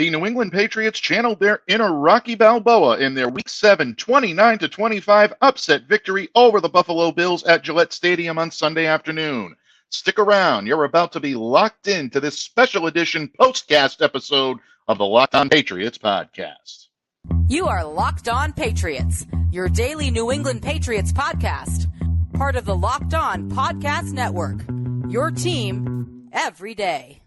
The New England Patriots channeled their inner Rocky Balboa in their Week 7 29-25 upset victory over the Buffalo Bills at Gillette Stadium on Sunday afternoon. Stick around. You're about to be locked into this special edition postcast episode of the Locked On Patriots podcast. You are Locked On Patriots, your daily New England Patriots podcast. Part of the Locked On Podcast Network, your team every day.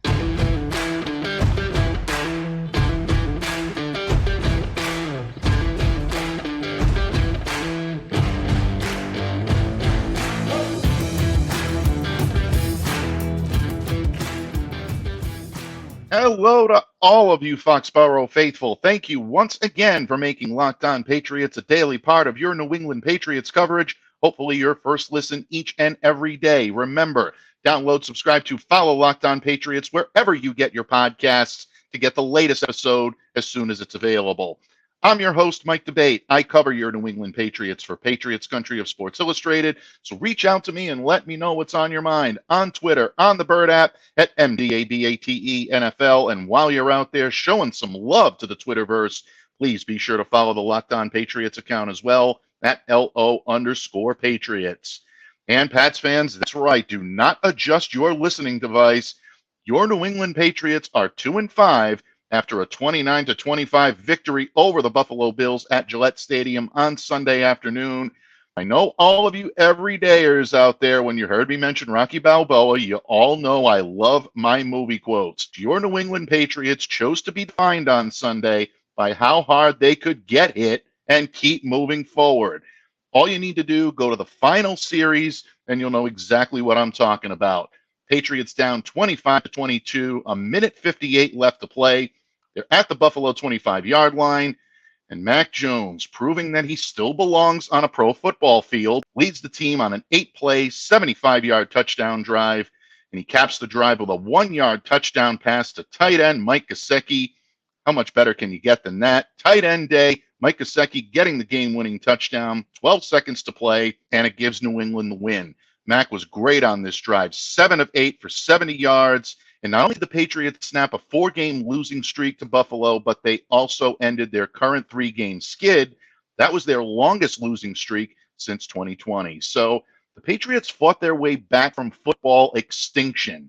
Hello to all of you Foxborough faithful. Thank you once again for making Locked On Patriots a daily part of your New England Patriots coverage. Hopefully your first listen each and every day. Remember, download, subscribe to, follow Locked On Patriots wherever you get your podcasts to get the latest episode as soon as it's available. I'm your host, Mike Debate. I cover your New England Patriots for Patriots Country of Sports Illustrated. So reach out to me and let me know what's on your mind on Twitter, on the Bird app, at MDABATE NFL. And while you're out there showing some love to the Twitterverse, please be sure to follow the Locked On Patriots account as well at LO_Patriots. And Pats fans, that's right. Do not adjust your listening device. Your New England Patriots are 2-5 after a 29-25 victory over the Buffalo Bills at Gillette Stadium on Sunday afternoon. I know all of you everydayers out there, when you heard me mention Rocky Balboa, you all know I love my movie quotes. Your New England Patriots chose to be defined on Sunday by how hard they could get hit and keep moving forward. All you need to do, go to the final series, and you'll know exactly what I'm talking about. Patriots down 25-22, a minute 58 left to play. They're at the Buffalo 25-yard line, and Mac Jones, proving that he still belongs on a pro football field, leads the team on an 8-play, 75-yard touchdown drive, and he caps the drive with a 1-yard touchdown pass to tight end Mike Gesicki. How much better can you get than that? Tight end day, Mike Gesicki getting the game-winning touchdown, 12 seconds to play, and it gives New England the win. Mac was great on this drive, 7 of 8 for 70 yards. And not only did the Patriots snap a 4-game losing streak to Buffalo, but they also ended their current 3-game skid. That was their longest losing streak since 2020. So the Patriots fought their way back from football extinction.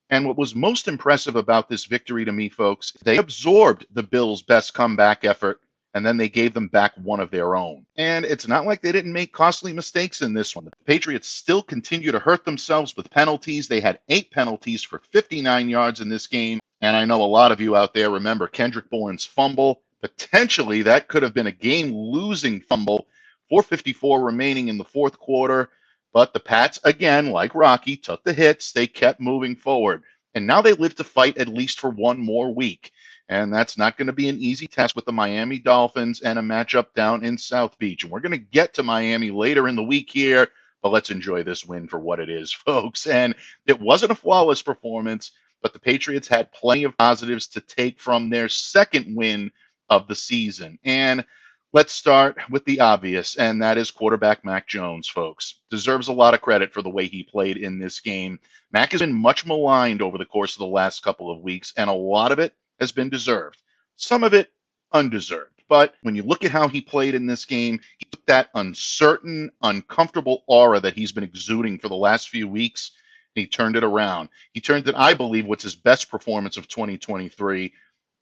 And what was most impressive about this victory to me, folks, they absorbed the Bills' best comeback effort, and then they gave them back one of their own. And it's not like they didn't make costly mistakes in this one. The Patriots still continue to hurt themselves with penalties. They had 8 penalties for 59 yards in this game. And I know a lot of you out there remember Kendrick Bourne's fumble. Potentially, that could have been a game-losing fumble. 4:54 remaining in the fourth quarter. But the Pats, again, like Rocky, took the hits. They kept moving forward. And now they live to fight at least for one more week. And that's not going to be an easy task with the Miami Dolphins and a matchup down in South Beach. And we're going to get to Miami later in the week here, but let's enjoy this win for what it is, folks. And it wasn't a flawless performance, but the Patriots had plenty of positives to take from their second win of the season. And let's start with the obvious, and that is quarterback Mac Jones, folks. Deserves a lot of credit for the way he played in this game. Mac has been much maligned over the course of the last couple of weeks, and a lot of it has been deserved. Some of it undeserved. But when you look at how he played in this game, he took that uncertain, uncomfortable aura that he's been exuding for the last few weeks, and he turned it around. He turned it, I believe, what's his best performance of 2023.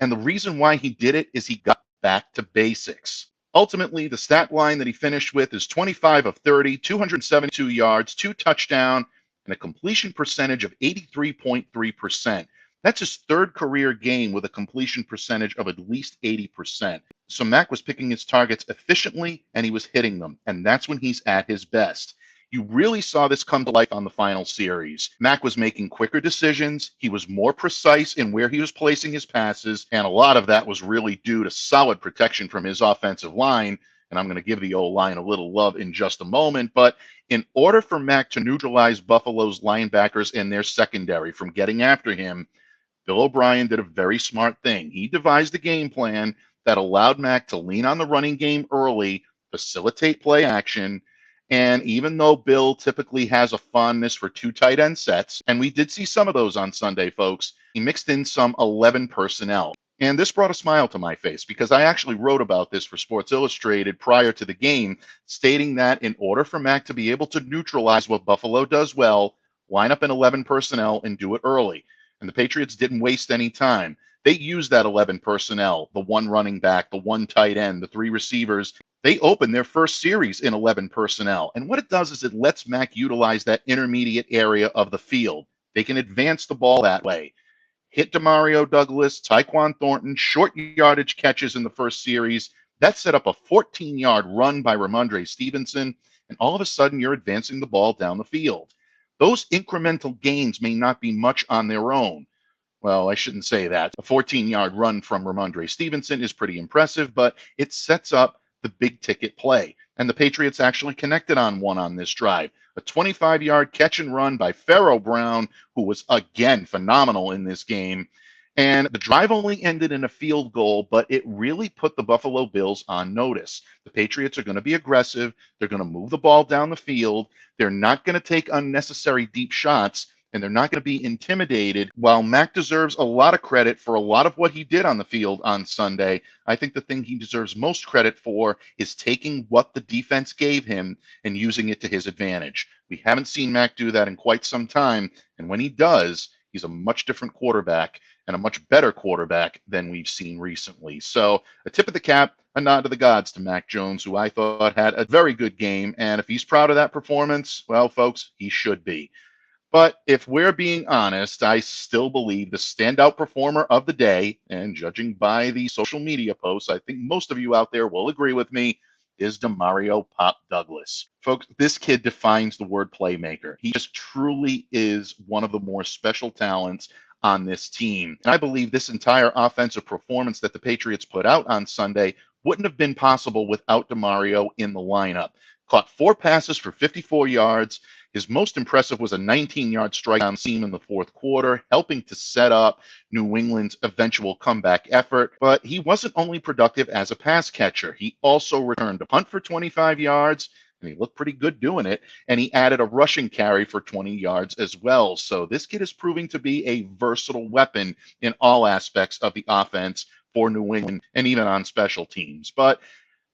And the reason why he did it is he got back to basics. Ultimately, the stat line that he finished with is 25 of 30, 272 yards, 2 touchdowns, and a completion percentage of 83.3%. That's his third career game with a completion percentage of at least 80%. So Mac was picking his targets efficiently, and he was hitting them. And that's when he's at his best. You really saw this come to life on the final series. Mac was making quicker decisions. He was more precise in where he was placing his passes. And a lot of that was really due to solid protection from his offensive line. And I'm going to give the O-line a little love in just a moment. But in order for Mac to neutralize Buffalo's linebackers and their secondary from getting after him, Bill O'Brien did a very smart thing. He devised a game plan that allowed Mac to lean on the running game early, facilitate play action, and even though Bill typically has a fondness for 2 tight end sets, and we did see some of those on Sunday, folks, he mixed in some 11 personnel. And this brought a smile to my face because I actually wrote about this for Sports Illustrated prior to the game, stating that in order for Mac to be able to neutralize what Buffalo does well, line up in 11 personnel and do it early. And the Patriots didn't waste any time. They used that 11 personnel, the one running back, the one tight end, the three receivers. They opened their first series in 11 personnel. And what it does is it lets Mac utilize that intermediate area of the field. They can advance the ball that way. Hit Demario Douglas, Tyquan Thornton, short yardage catches in the first series. That set up a 14-yard run by Ramondre Stevenson, and all of a sudden you're advancing the ball down the field. Those incremental gains may not be much on their own. Well, I shouldn't say that. A 14-yard run from Ramondre Stevenson is pretty impressive, but it sets up the big ticket play. And the Patriots actually connected on one on this drive. A 25-yard catch and run by Pharaoh Brown, who was again phenomenal in this game. And the drive only ended in a field goal, but it really put the Buffalo Bills on notice. The Patriots are going to be aggressive. They're going to move the ball down the field. They're not going to take unnecessary deep shots, and they're not going to be intimidated. While Mac deserves a lot of credit for a lot of what he did on the field on Sunday, I think the thing he deserves most credit for is taking what the defense gave him and using it to his advantage. We haven't seen Mac do that in quite some time, and when he does, he's a much different quarterback and a much better quarterback than we've seen recently. So a tip of the cap, a nod to the gods to Mac Jones, who I thought had a very good game, and if he's proud of that performance, well, folks, he should be. But if we're being honest, I still believe the standout performer of the day, and judging by the social media posts, I think most of you out there will agree with me, is Demario Pop Douglas. Folks, this kid defines the word playmaker. He just truly is one of the more special talents on this team. And I believe this entire offensive performance that the Patriots put out on Sunday wouldn't have been possible without Demario in the lineup. Caught 4 passes for 54 yards. His most impressive was a 19-yard strike down seam in the fourth quarter, helping to set up New England's eventual comeback effort. But he wasn't only productive as a pass catcher. He also returned a punt for 25 yards, and he looked pretty good doing it, and he added a rushing carry for 20 yards as well. So this kid is proving to be a versatile weapon in all aspects of the offense for New England and even on special teams. But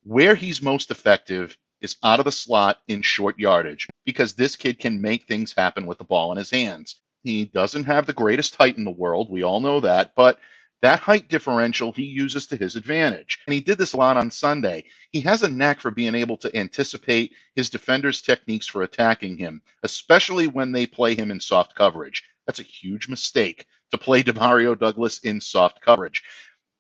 where he's most effective is out of the slot in short yardage, because this kid can make things happen with the ball in his hands. He doesn't have the greatest height in the world. We all know that, but that height differential he uses to his advantage. And he did this a lot on Sunday. He has a knack for being able to anticipate his defenders' techniques for attacking him, especially when they play him in soft coverage. That's a huge mistake to play Demario Douglas in soft coverage.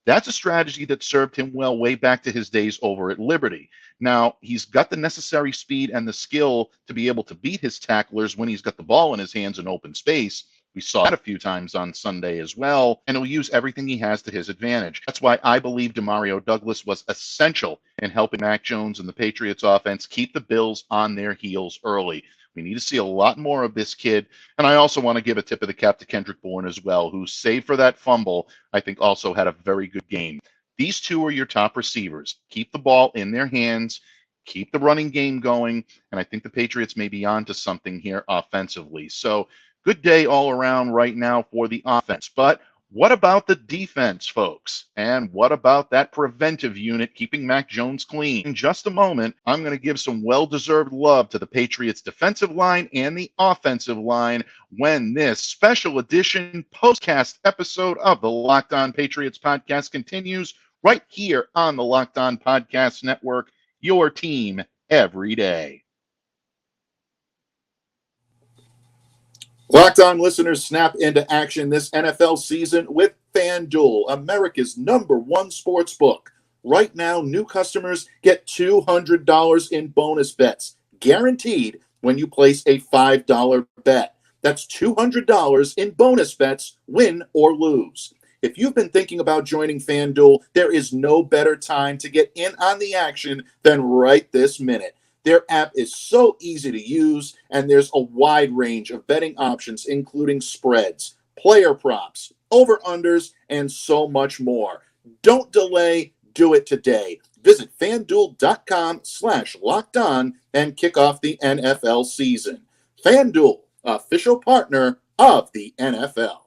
That's a strategy that served him well way back to his days over at Liberty. Now, he's got the necessary speed and the skill to be able to beat his tacklers when he's got the ball in his hands in open space. We saw that a few times on Sunday as well, and he'll use everything he has to his advantage. That's why I believe Demario Douglas was essential in helping Mac Jones and the Patriots offense keep the Bills on their heels early. We need to see a lot more of this kid. And I also want to give a tip of the cap to Kendrick Bourne as well, who, save for that fumble, I think also had a very good game. These two are your top receivers. Keep the ball in their hands, keep the running game going, and I think the Patriots may be on to something here offensively. So good day all around right now for the offense. But what about the defense, folks? And what about that preventive unit keeping Mac Jones clean? In just a moment, I'm going to give some well-deserved love to the Patriots defensive line and the offensive line when this special edition postcast episode of the Locked On Patriots podcast continues right here on the Locked On Podcast Network, your team every day. Locked On listeners, snap into action this NFL season with FanDuel, America's #1 sportsbook. Right now, new customers get $200 in bonus bets, guaranteed when you place a $5 bet. That's $200 in bonus bets, win or lose. If you've been thinking about joining FanDuel, there is no better time to get in on the action than right this minute. Their app is so easy to use, and there's a wide range of betting options, including spreads, player props, over-unders, and so much more. Don't delay. Do it today. Visit FanDuel.com/lockedon and kick off the NFL season. FanDuel, official partner of the NFL.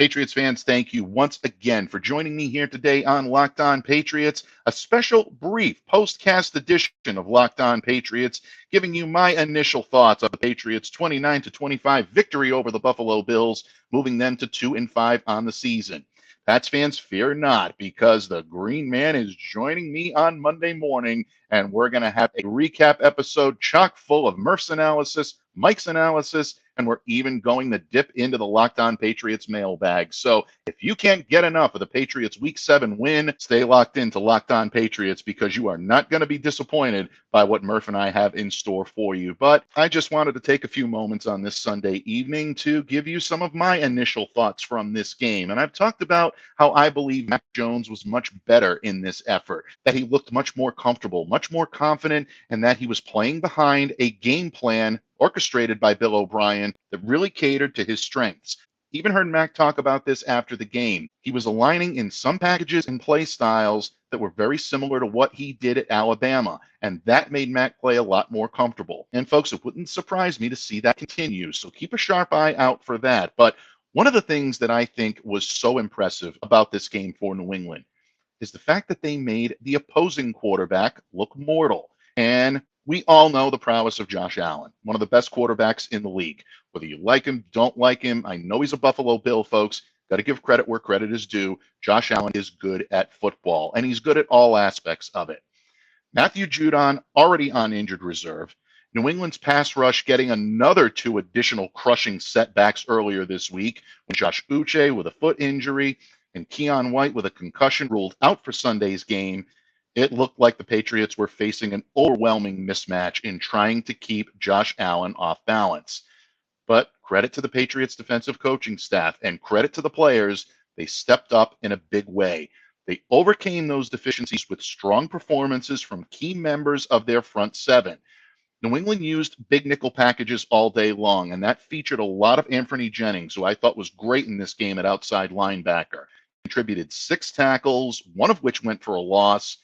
Patriots fans, thank you once again for joining me here today on Locked On Patriots, a special brief postcast edition of Locked On Patriots, giving you my initial thoughts of the Patriots' 29-25 victory over the Buffalo Bills, moving them to 2-5 on the season. Pats fans, fear not, because the Green Man is joining me on Monday morning, and we're going to have a recap episode chock full of Murph's analysis, Mike's analysis, and we're even going to dip into the Locked On Patriots mailbag. So if you can't get enough of the Patriots Week 7 win, stay locked into Locked On Patriots, because you are not going to be disappointed by what Murph and I have in store for you. But I just wanted to take a few moments on this Sunday evening to give you some of my initial thoughts from this game. And I've talked about how I believe Mac Jones was much better in this effort, that he looked much more comfortable, much more confident, and that he was playing behind a game plan orchestrated by Bill O'Brien that really catered to his strengths. Even heard Mac talk about this after the game. He was aligning in some packages and play styles that were very similar to what he did at Alabama, and that made Mac play a lot more comfortable. And folks, it wouldn't surprise me to see that continue, so keep a sharp eye out for that. But one of the things that I think was so impressive about this game for New England is the fact that they made the opposing quarterback look mortal. And we all know the prowess of Josh Allen, one of the best quarterbacks in the league. Whether you like him, don't like him, I know he's a Buffalo Bill, folks. Got to give credit where credit is due. Josh Allen is good at football, and he's good at all aspects of it. Matthew Judon already on injured reserve. New England's pass rush getting another 2 additional crushing setbacks earlier this week when Josh Uche with a foot injury and Keon White with a concussion ruled out for Sunday's game. It looked like the Patriots were facing an overwhelming mismatch in trying to keep Josh Allen off balance. But credit to the Patriots defensive coaching staff and credit to the players, they stepped up in a big way. They overcame those deficiencies with strong performances from key members of their front seven. New England used big nickel packages all day long, and that featured a lot of Anthony Jennings, who I thought was great in this game at outside linebacker. Contributed 6 tackles, one of which went for a loss.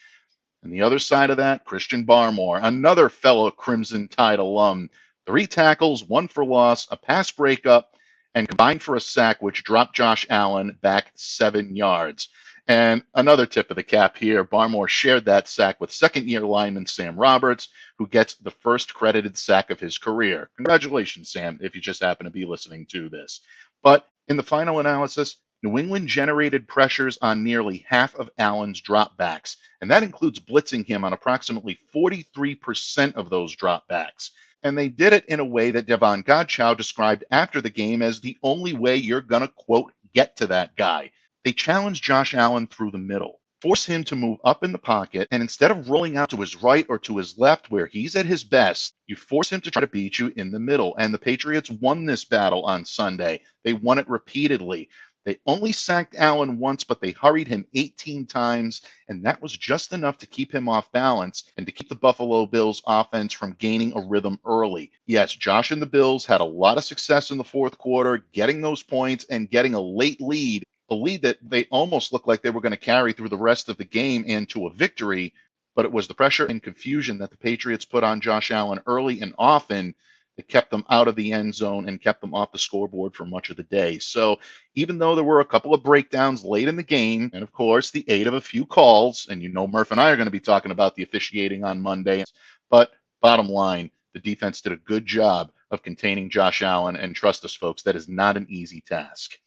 And the other side of that, Christian Barmore, another fellow Crimson Tide alum, 3 tackles, 1 for loss, a pass breakup, and combined for a sack, which dropped Josh Allen back 7 yards. And another tip of the cap here, Barmore shared that sack with second-year lineman Sam Roberts, who gets the first credited sack of his career. Congratulations, Sam, if you just happen to be listening to this. But in the final analysis, New England generated pressures on nearly half of Allen's dropbacks, and that includes blitzing him on approximately 43% of those dropbacks. And they did it in a way that Devon Godchow described after the game as the only way you're going to, quote, get to that guy. They challenged Josh Allen through the middle, force him to move up in the pocket, and instead of rolling out to his right or to his left where he's at his best, you force him to try to beat you in the middle. And the Patriots won this battle on Sunday. They won it repeatedly. They only sacked Allen once, but they hurried him 18 times, and that was just enough to keep him off balance and to keep the Buffalo Bills offense from gaining a rhythm early. Yes, Josh and the Bills had a lot of success in the fourth quarter, getting those points and getting a late lead, a lead that they almost looked like they were going to carry through the rest of the game and to a victory, but it was the pressure and confusion that the Patriots put on Josh Allen early and often that kept them out of the end zone and kept them off the scoreboard for much of the day. So even though there were a couple of breakdowns late in the game, and of course the aid of a few calls, and you know Murph and I are going to be talking about the officiating on Monday, but bottom line, the defense did a good job of containing Josh Allen, and trust us, folks, that is not an easy task.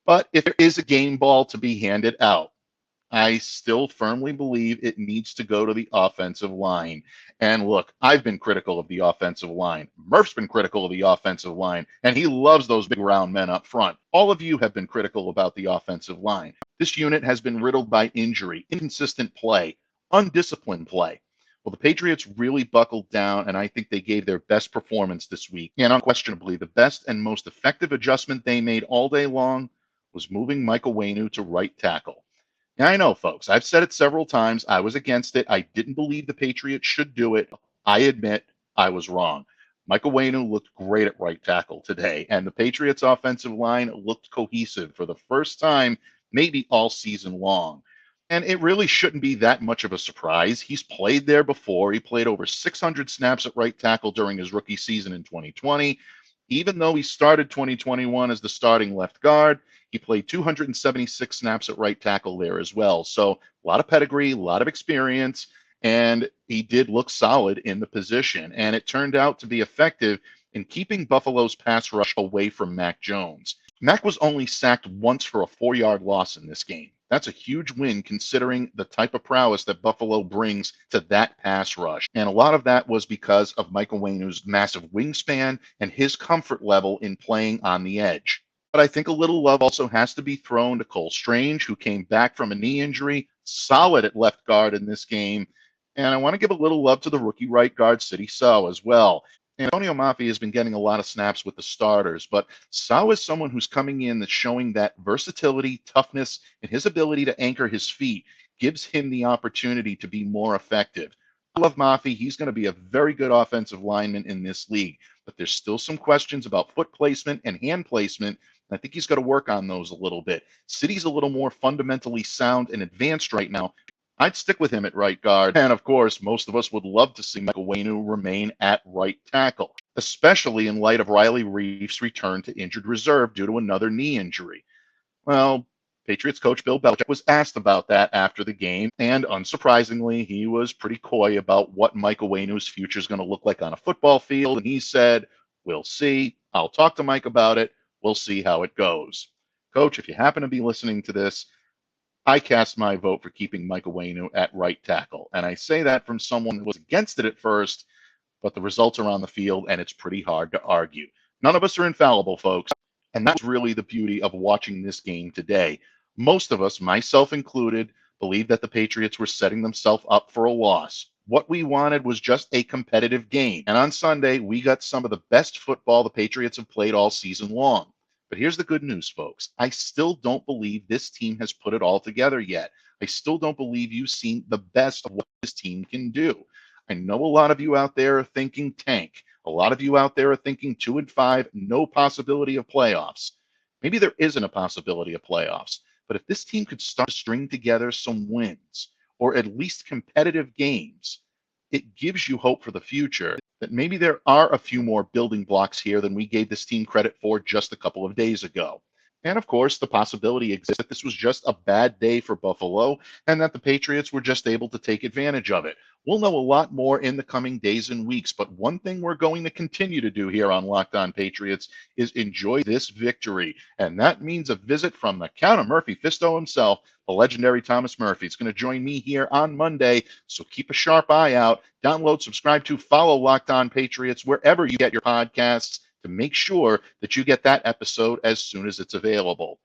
But if there is a game ball to be handed out, I still firmly believe it needs to go to the offensive line. And look, I've been critical of the offensive line. Murph's been critical of the offensive line, and he loves those big round men up front. All of you have been critical about the offensive line. This unit has been riddled by injury, inconsistent play, undisciplined play. Well, the Patriots really buckled down, and I think they gave their best performance this week. And unquestionably, the best and most effective adjustment they made all day long was moving Onwenu to right tackle. Now, I know, folks, I've said it several times. I was against it. I didn't believe the Patriots should do it. I admit I was wrong. Onwenu looked great at right tackle today, and the Patriots' offensive line looked cohesive for the first time, maybe all season long. And it really shouldn't be that much of a surprise. He's played there before. He played over 600 snaps at right tackle during his rookie season in 2020. Even though he started 2021 as the starting left guard, He played 276 snaps at right tackle there as well. So a lot of pedigree, a lot of experience, and he did look solid in the position. And it turned out to be effective in keeping Buffalo's pass rush away from Mac Jones. Mac was only sacked once for a 4-yard loss in this game. That's a huge win considering the type of prowess that Buffalo brings to that pass rush. And a lot of that was because of Mike Onwenu's massive wingspan and his comfort level in playing on the edge. But I think a little love also has to be thrown to Cole Strange, who came back from a knee injury, solid at left guard in this game. And I want to give a little love to the rookie right guard, Sidy Sow, as well. Antonio Mafi has been getting a lot of snaps with the starters, but Sow is someone who's coming in that's showing that versatility, toughness, and his ability to anchor his feet gives him the opportunity to be more effective. I love Mafi. He's going to be a very good offensive lineman in this league, but there's still some questions about foot placement and hand placement. And I think he's got to work on those a little bit. Sidy's a little more fundamentally sound and advanced right now. I'd stick with him at right guard. And of course, most of us would love to see Mike Onwenu remain at right tackle, especially in light of Riley Reif's return to injured reserve due to another knee injury. Well, Patriots coach Bill Belichick was asked about that after the game, and unsurprisingly, he was pretty coy about what Mike Onwenu's future is going to look like on a football field. And he said, "We'll see. I'll talk to Mike about it. We'll see how it goes." Coach, if you happen to be listening to this, I cast my vote for keeping Mike Onwenu at right tackle. And I say that from someone who was against it at first, but the results are on the field, and it's pretty hard to argue. None of us are infallible, folks. And that's really the beauty of watching this game today. Most of us, myself included, believe that the Patriots were setting themselves up for a loss. What we wanted was just a competitive game. And on Sunday, we got some of the best football the Patriots have played all season long. But here's the good news, folks. I still don't believe this team has put it all together yet. I still don't believe you've seen the best of what this team can do. I know a lot of you out there are thinking tank. A lot of you out there are thinking 2-5, no possibility of playoffs. Maybe there isn't a possibility of playoffs. But if this team could start to string together some wins, or at least competitive games, it gives you hope for the future that maybe there are a few more building blocks here than we gave this team credit for just a couple of days ago. And of course, the possibility exists that this was just a bad day for Buffalo and that the Patriots were just able to take advantage of it. We'll know a lot more in the coming days and weeks, but one thing we're going to continue to do here on Locked On Patriots is enjoy this victory. And that means a visit from the Count of Murphy Fisto himself, the legendary Thomas Murphy. It's going to join me here on Monday, so keep a sharp eye out. Download, subscribe to, follow Locked On Patriots wherever you get your podcasts to make sure that you get that episode as soon as it's available.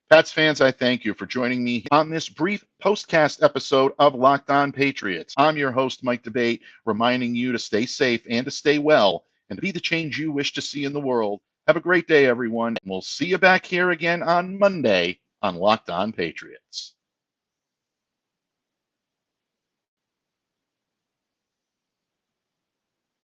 Pats fans, I thank you for joining me on this brief postcast episode of Locked On Patriots. I'm your host, Mike Debate, reminding you to stay safe and to stay well and to be the change you wish to see in the world. Have a great day, everyone, and we'll see you back here again on Monday on Locked On Patriots.